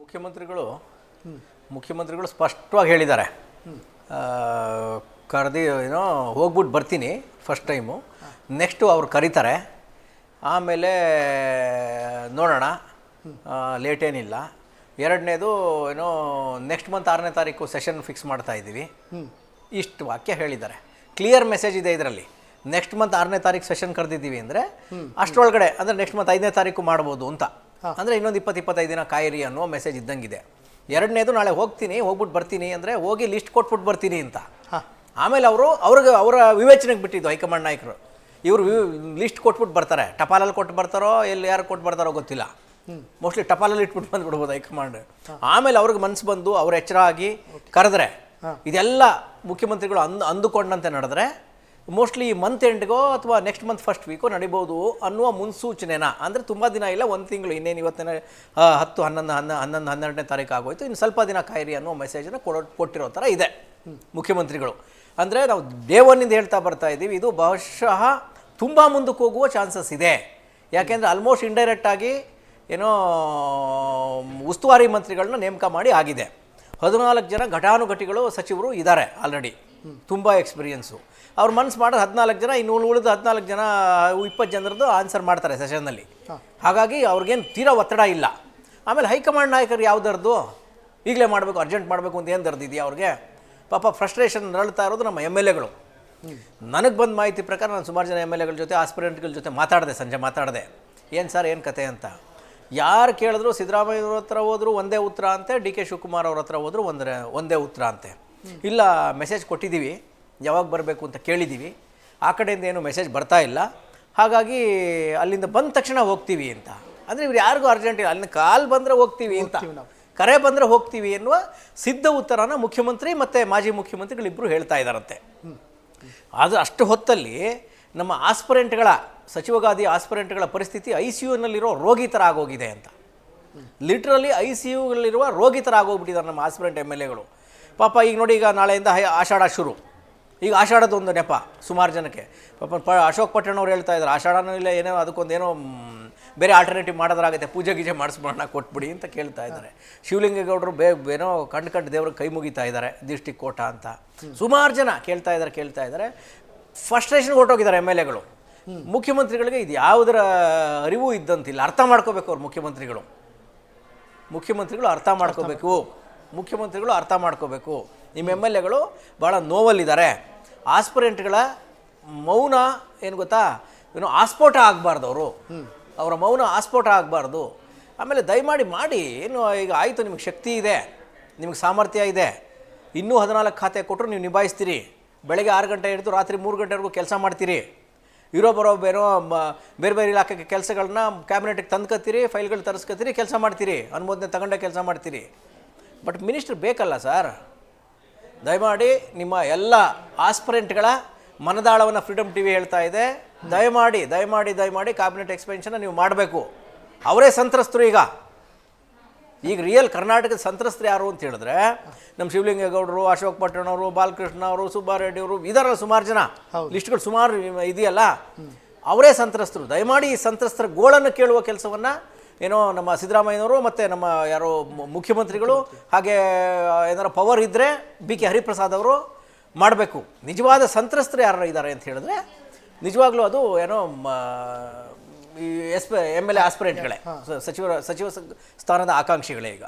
ಮುಖ್ಯಮಂತ್ರಿಗಳು ಮುಖ್ಯಮಂತ್ರಿಗಳು ಸ್ಪಷ್ಟವಾಗಿ ಹೇಳಿದ್ದಾರೆ. ಕರೆದು ಏನೋ ಹೋಗ್ಬಿಟ್ಟು ಬರ್ತೀನಿ ಫಸ್ಟ್ ಟೈಮು, ನೆಕ್ಸ್ಟು ಅವ್ರು ಕರೀತಾರೆ, ಆಮೇಲೆ ನೋಡೋಣ, ಲೇಟೇನಿಲ್ಲ. ಎರಡನೇದು ಏನೋ ನೆಕ್ಸ್ಟ್ ಮಂತ್ 6ನೇ ತಾರೀಕು ಸೆಷನ್ ಫಿಕ್ಸ್ ಮಾಡ್ತಾ ಇದ್ದೀವಿ. ಇಷ್ಟು ವಾಕ್ಯ ಹೇಳಿದ್ದಾರೆ. ಕ್ಲಿಯರ್ ಮೆಸೇಜ್ ಇದೆ ಇದರಲ್ಲಿ. ನೆಕ್ಸ್ಟ್ ಮಂತ್ 6ನೇ ತಾರೀಕು ಸೆಷನ್ ಕರೆದಿದ್ದೀವಿ ಅಂದರೆ ಅಷ್ಟರೊಳಗಡೆ ಅಂದರೆ ನೆಕ್ಸ್ಟ್ ಮಂತ್ 5ನೇ ತಾರೀಕು ಮಾಡ್ಬೋದು ಅಂತ, ಅಂದರೆ ಇನ್ನೊಂದು 20-25 ದಿನ ಕಾಯಿರಿ ಅನ್ನೋ ಮೆಸೇಜ್ ಇದ್ದಂಗಿದೆ. ಎರಡನೇದು ನಾಳೆ ಹೋಗ್ಬಿಟ್ಟು ಬರ್ತೀನಿ ಅಂದರೆ ಹೋಗಿ ಲಿಸ್ಟ್ ಕೊಟ್ಬಿಟ್ಟು ಬರ್ತೀನಿ ಅಂತ. ಆಮೇಲೆ ಅವರ ವಿವೇಚನೆಗೆ ಬಿಟ್ಟಿದ್ದು ಹೈಕಮಾಂಡ್ ನಾಯಕರು. ಇವರು ಲಿಸ್ಟ್ ಕೊಟ್ಬಿಟ್ಟು ಬರ್ತಾರೆ, ಟಪಾಲಲ್ಲಿ ಕೊಟ್ಟು ಬರ್ತಾರೋ ಎಲ್ಲಿ ಯಾರು ಕೊಟ್ಟು ಬರ್ತಾರೋ ಗೊತ್ತಿಲ್ಲ. ಮೋಸ್ಟ್ಲಿ ಟಪಾಲಲ್ಲಿ ಇಟ್ಬಿಟ್ಟು ಬಂದುಬಿಡ್ಬೋದು ಹೈಕಮಾಂಡ್. ಆಮೇಲೆ ಅವ್ರಿಗೆ ಮನಸ್ಸು ಬಂದು ಅವ್ರು ಎಚ್ಚರ ಆಗಿ ಕರೆದ್ರೆ, ಇದೆಲ್ಲ ಮುಖ್ಯಮಂತ್ರಿಗಳು ಅಂದುಕೊಂಡಂತೆ ನಡೆದ್ರೆ ಮೋಸ್ಟ್ಲಿ ಈ ಮಂತ್ ಎಂಡ್ಗೋ ಅಥವಾ ನೆಕ್ಸ್ಟ್ ಮಂತ್ ಫಸ್ಟ್ ವೀಕೋ ನಡಿಬೋದು ಅನ್ನುವ ಮುನ್ಸೂಚನೆನ. ಅಂದರೆ ತುಂಬ ದಿನ ಇಲ್ಲ, ಒಂದು ತಿಂಗಳು. ಇನ್ನೇನು ಇವತ್ತಿನ 10, 11, 12ನೇ ತಾರೀಕು ಆಗೋಯ್ತು, ಇನ್ನು ಸ್ವಲ್ಪ ದಿನ ಕಾಯಿರಿ ಅನ್ನೋ ಮೆಸೇಜನ್ನು ಕೊಟ್ಟಿರೋ ಥರ ಇದೆ ಮುಖ್ಯಮಂತ್ರಿಗಳು. ಅಂದರೆ ನಾವು ಡೇ ಒನ್ನಿಂದ ಹೇಳ್ತಾ ಬರ್ತಾ ಇದ್ದೀವಿ, ಇದು ಬಹುಶಃ ತುಂಬ ಮುಂದಕ್ಕೆ ಹೋಗುವ ಚಾನ್ಸಸ್ ಇದೆ. ಯಾಕೆಂದರೆ ಆಲ್ಮೋಸ್ಟ್ ಇಂಡೈರೆಕ್ಟಾಗಿ ಏನೋ ಉಸ್ತುವಾರಿ ಮಂತ್ರಿಗಳನ್ನ ನೇಮಕ ಮಾಡಿ ಆಗಿದೆ. 14 ಜನ ಘಟಾನುಘಟಿಗಳು ಸಚಿವರು ಇದ್ದಾರೆ ಆಲ್ರೆಡಿ, ತುಂಬ ಎಕ್ಸ್ಪೀರಿಯನ್ಸು. ಅವ್ರು ಮನಸ್ಸು ಮಾಡೋದು 14 ಜನ, ಇನ್ನು ಉಳಿದು 14 ಜನ 20 ಜನರದ್ದು ಆನ್ಸರ್ ಮಾಡ್ತಾರೆ ಸೆಷನ್ನಲ್ಲಿ. ಹಾಗಾಗಿ ಅವ್ರಿಗೇನು ತೀರಾ ಒತ್ತಡ ಇಲ್ಲ. ಆಮೇಲೆ ಹೈಕಮಾಂಡ್ ನಾಯಕರು ಯಾವುದರದ್ದು ಈಗಲೇ ಮಾಡಬೇಕು, ಅರ್ಜೆಂಟ್ ಮಾಡಬೇಕು ಅಂತ ಏನು ದರ್ದಿದೆಯಾ ಅವ್ರಿಗೆ? ಪಾಪ ಫ್ರಸ್ಟ್ರೇಷನ್ ನರಳ್ತಾ ಇರೋದು ನಮ್ಮ MLAಗಳು. ನನಗೆ ಬಂದ ಮಾಹಿತಿ ಪ್ರಕಾರ ನಾನು ಸುಮಾರು ಜನ MLAಗಳ ಜೊತೆ, ಆಸ್ಪಿರೆಂಟ್ಗಳ ಜೊತೆ ಸಂಜೆ ಮಾತಾಡಿದೆ. ಏನು ಸರ್ ಏನು ಕತೆ ಅಂತ. ಯಾರು ಕೇಳಿದ್ರು ಸಿದ್ದರಾಮಯ್ಯವ್ರ ಹತ್ರ ಹೋದ್ರು ಒಂದೇ ಉತ್ತರ ಅಂತೆ, DK ಶಿವಕುಮಾರ್ ಅವ್ರ ಹತ್ರ ಹೋದ್ರು ಒಂದೇ ಉತ್ತರ ಅಂತೆ. ಇಲ್ಲ, ಮೆಸೇಜ್ ಕೊಟ್ಟಿದ್ದೀವಿ, ಯಾವಾಗ ಬರಬೇಕು ಅಂತ ಕೇಳಿದ್ದೀವಿ, ಆ ಕಡೆಯಿಂದ ಏನು ಮೆಸೇಜ್ ಬರ್ತಾ ಇಲ್ಲ, ಹಾಗಾಗಿ ಅಲ್ಲಿಂದ ಬಂದ ತಕ್ಷಣ ಹೋಗ್ತೀವಿ ಅಂತ. ಅಂದರೆ ಇವ್ರು ಯಾರಿಗೂ ಅರ್ಜೆಂಟ್ ಇಲ್ಲ, ಅಲ್ಲಿಂದ ಕಾಲ್ ಬಂದರೆ ಹೋಗ್ತೀವಿ ಅಂತ, ಕರೆ ಬಂದರೆ ಹೋಗ್ತೀವಿ ಎನ್ನುವ ಸಿದ್ಧ ಉತ್ತರನ ಮುಖ್ಯಮಂತ್ರಿ ಮತ್ತು ಮಾಜಿ ಮುಖ್ಯಮಂತ್ರಿಗಳಿಬ್ಬರು ಹೇಳ್ತಾ ಇದ್ದಾರಂತೆ. ಅದು ಅಷ್ಟು ಹೊತ್ತಲ್ಲಿ ನಮ್ಮ ಆಸ್ಪರೆಂಟ್ಗಳ ಸಚಿವಗಾದಿ ಆಸ್ಪರೆಂಟ್ಗಳ ಪರಿಸ್ಥಿತಿ ICUನಲ್ಲಿರೋ ರೋಗಿ ಥರ ಆಗೋಗಿದೆ ಅಂತ. ಲಿಟ್ರಲಿ ICUನಲ್ಲಿರುವ ರೋಗಿ ಥರ ಆಗೋಗ್ಬಿಟ್ಟಿದ್ದಾರೆ ನಮ್ಮ ಆಸ್ಪರೆಂಟ್ MLAಗಳು. ಪಾಪ ಈಗ ನೋಡಿ, ಈಗ ನಾಳೆಯಿಂದ ಆಷಾಢ ಶುರು. ಈಗ ಆಷಾಢದೊಂದು ನೆಪ ಸುಮಾರು ಜನಕ್ಕೆ. ಪಾಪ ಅಶೋಕ್ ಪಟ್ಟಣವ್ರು ಹೇಳ್ತಾ ಇದ್ದಾರೆ, ಆಷಾಢನೂ ಇಲ್ಲ, ಏನೋ ಅದಕ್ಕೊಂದೇನೋ ಬೇರೆ ಆಲ್ಟರ್ನೇಟಿವ್ ಮಾಡೋದ್ರಾಗುತ್ತೆ, ಪೂಜೆ ಗೀಜೆ ಮಾಡಿಸ್ಬೋಣ ಕೊಟ್ಬಿಡಿ ಅಂತ ಕೇಳ್ತಾ ಇದ್ದಾರೆ. ಶಿವಲಿಂಗೇಗೌಡರು ಏನೋ ಕಂಡು ದೇವ್ರಿಗೆ ಕೈ ಮುಗಿತಾ ಇದ್ದಾರೆ, ದಿಷ್ಟಿಗೆ ಕೋಟ ಅಂತ. ಸುಮಾರು ಜನ ಕೇಳ್ತಾ ಇದ್ದಾರೆ. ಫ್ರಸ್ಟ್ರೇಷನ್ಗೆ ಹೊರಟೋಗಿದ್ದಾರೆ MLAಗಳು. ಮುಖ್ಯಮಂತ್ರಿಗಳಿಗೆ ಇದು ಯಾವುದರ ಅರಿವು ಇದ್ದಂತಿಲ್ಲ. ಅರ್ಥ ಮಾಡ್ಕೋಬೇಕು ಅವ್ರು ಮುಖ್ಯಮಂತ್ರಿಗಳು ಅರ್ಥ ಮಾಡ್ಕೋಬೇಕು. ನಿಮ್ಮ MLAಗಳು ಭಾಳ ನೋವಲ್ಲಿದ್ದಾರೆ. ಆಸ್ಪರೆಂಟ್ಗಳ ಮೌನ ಏನು ಗೊತ್ತಾ, ಏನೋ ಆಸ್ಫೋಟ ಆಗಬಾರ್ದು, ಅವರ ಮೌನ ಆಸ್ಫೋಟ ಆಗಬಾರ್ದು. ಆಮೇಲೆ ದಯಮಾಡಿ ಮಾಡಿ, ಏನು ಈಗ ಆಯಿತು, ನಿಮಗೆ ಶಕ್ತಿ ಇದೆ, ನಿಮಗೆ ಸಾಮರ್ಥ್ಯ ಇದೆ, ಇನ್ನೂ 14 ಖಾತೆ ಕೊಟ್ಟರು ನೀವು ನಿಭಾಯಿಸ್ತೀರಿ. ಬೆಳಗ್ಗೆ 6 ಗಂಟೆ ಹಿಡಿದು ರಾತ್ರಿ 3 ಗಂಟೆವರೆಗೂ ಕೆಲಸ ಮಾಡ್ತೀರಿ. ಏನೋ ಬೇರೆ ಇಲಾಖೆಗೆ ಕೆಲಸಗಳನ್ನ ಕ್ಯಾಬಿನೆಟ್ಗೆ ತಂದ್ಕೊತೀರಿ, ಫೈಲ್ಗಳು ತರಿಸ್ಕೊತೀರಿ, ಕೆಲಸ ಮಾಡ್ತೀರಿ, ಅನುಮೋದನೆ ತಗೊಂಡೇ ಕೆಲಸ ಮಾಡ್ತೀರಿ. ಬಟ್ ಮಿನಿಸ್ಟ್ರ್ ಬೇಕಲ್ಲ ಸರ್. ದಯಮಾಡಿ ನಿಮ್ಮ ಎಲ್ಲ ಆಸ್ಪರೆಂಟ್ಗಳ ಮನದಾಳವನ್ನು ಫ್ರೀಡಮ್ TV ಹೇಳ್ತಾ ಇದೆ. ದಯಮಾಡಿ ಕ್ಯಾಬಿನೆಟ್ ಎಕ್ಸ್ಪೆನ್ಷನ್ನ ನೀವು ಮಾಡಬೇಕು. ಅವರೇ ಸಂತ್ರಸ್ತರು. ಈಗ ರಿಯಲ್ ಕರ್ನಾಟಕದ ಸಂತ್ರಸ್ತರು ಯಾರು ಅಂತ ಹೇಳಿದ್ರೆ ನಮ್ಮ ಶಿವಲಿಂಗೇಗೌಡರು, ಅಶೋಕ್ ಪಟ್ಟಣವರು, ಬಾಲಕೃಷ್ಣ ಅವರು, ಸುಬ್ಬಾರೆಡ್ಡಿ ಅವರು ಇದಾರಲ್ಲ, ಸುಮಾರು ಜನ, ಲಿಸ್ಟ್ಗಳು ಸುಮಾರು ಇದೆಯಲ್ಲ, ಅವರೇ ಸಂತ್ರಸ್ತರು. ದಯಮಾಡಿ ಈ ಸಂತ್ರಸ್ತರ ಗೋಳನ್ನು ಕೇಳುವ ಕೆಲಸವನ್ನು ಏನೋ ನಮ್ಮ ಸಿದ್ದರಾಮಯ್ಯನವರು ಮತ್ತು ನಮ್ಮ ಯಾರೋ ಮುಖ್ಯಮಂತ್ರಿಗಳು, ಹಾಗೆ ಏನಾರು ಪವರ್ ಇದ್ದರೆ BK ಹರಿಪ್ರಸಾದ್ ಅವರು ಮಾಡಬೇಕು. ನಿಜವಾದ ಸಂತ್ರಸ್ತರು ಯಾರು ಇದ್ದಾರೆ ಅಂತ ಹೇಳಿದ್ರೆ ನಿಜವಾಗ್ಲೂ ಅದು ಏನೋ ಈ MLA ಆಸ್ಪಿರೆಂಟ್ಗಳೇ, ಸಚಿವ ಸ್ಥಾನದ ಆಕಾಂಕ್ಷಿಗಳೇ ಈಗ.